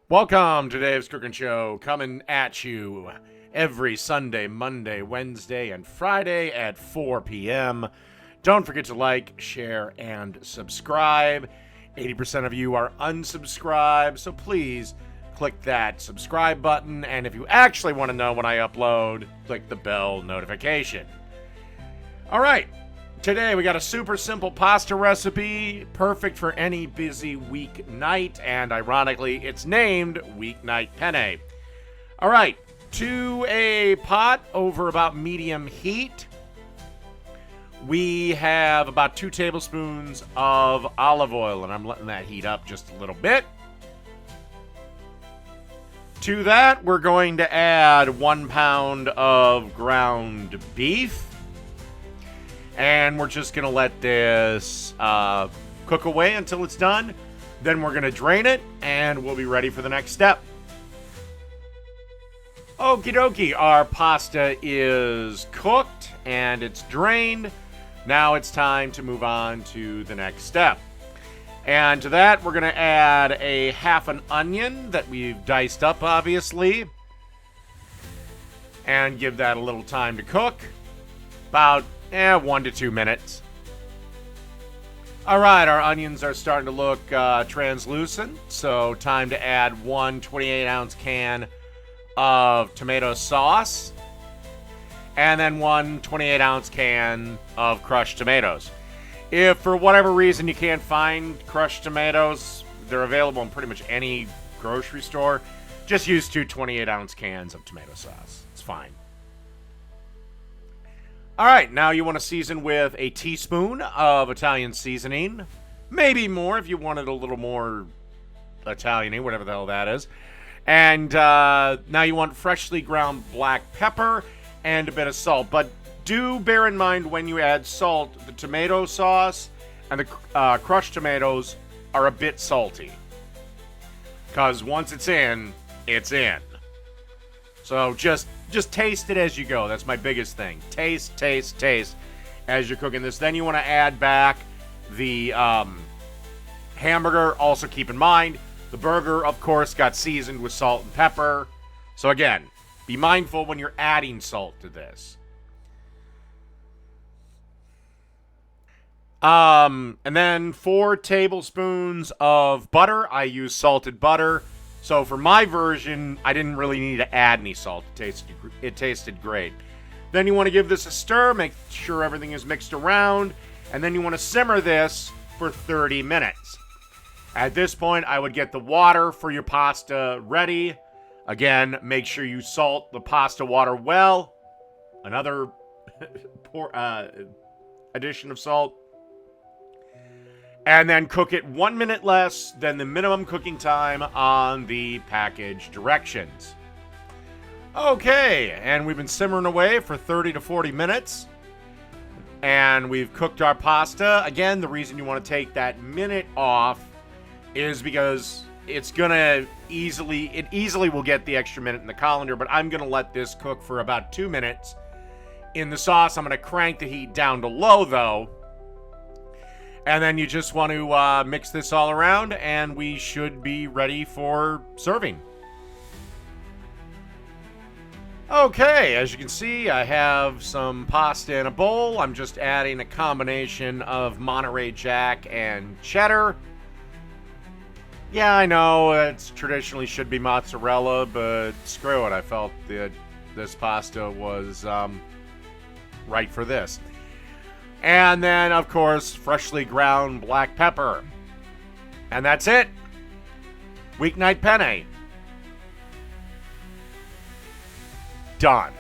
Welcome to Dave's Cooking Show, coming at you every Sunday, Monday, Wednesday, and Friday at 4 p.m. Don't forget to like, share, and subscribe. 80% of you are unsubscribed, so please click that subscribe button. And if you actually want to know when I upload, click the bell notification. All right. Today we got a super simple pasta recipe, perfect for any busy weeknight, and ironically, it's named Weeknight Penne. All right, to a pot over about medium heat, we have about 2 tablespoons of olive oil, and I'm letting that heat up just a little bit. To that, we're going to add 1 pound of ground beef. And we're just going to let this cook away until it's done. Then we're going to drain it, and we'll be ready for the next step. Okie dokie, our pasta is cooked, and it's drained. Now it's time to move on to the next step. And to that, we're going to add a half an onion that we've diced up, obviously. And give that a little time to cook. About 1 to 2 minutes. All right, our onions are starting to look translucent, so time to add 1 28-ounce can of tomato sauce, and then 1 28-ounce can of crushed tomatoes. If for whatever reason you can't find crushed tomatoes, they're available in pretty much any grocery store. Just use 2 28-ounce cans of tomato sauce. It's fine. All right, now you want to season with a teaspoon of Italian seasoning. Maybe more if you wanted a little more Italian-y, whatever the hell that is. And now you want freshly ground black pepper and a bit of salt. But do bear in mind when you add salt, the tomato sauce and the crushed tomatoes are a bit salty. Because once it's in, it's in. So just taste it as you go. That's my biggest thing. Taste as you're cooking this. Then you want to add back the hamburger. Also keep in mind, the burger, of course, got seasoned with salt and pepper. So again, be mindful when you're adding salt to this. And then 4 tablespoons of butter. I use salted butter. So for my version, I didn't really need to add any salt. It tasted great. Then you want to give this a stir, make sure everything is mixed around, and then you want to simmer this for 30 minutes. At this point, I would get the water for your pasta ready. Again, make sure you salt the pasta water well. Another addition of salt. And then cook it 1 minute less than the minimum cooking time on the package directions. Okay, and we've been simmering away for 30 to 40 minutes. And we've cooked our pasta. Again, the reason you want to take that minute off is because it's gonna easily will get the extra minute in the colander, but I'm gonna let this cook for about 2 minutes. In the sauce, I'm gonna crank the heat down to low though. And then you just want to mix this all around, and we should be ready for serving. Okay, as you can see, I have some pasta in a bowl. I'm just adding a combination of Monterey Jack and cheddar. Yeah, I know it's traditionally should be mozzarella, but screw it. I felt that this pasta was right for this. And then, of course, freshly ground black pepper. And that's it. Weeknight Penne. Done.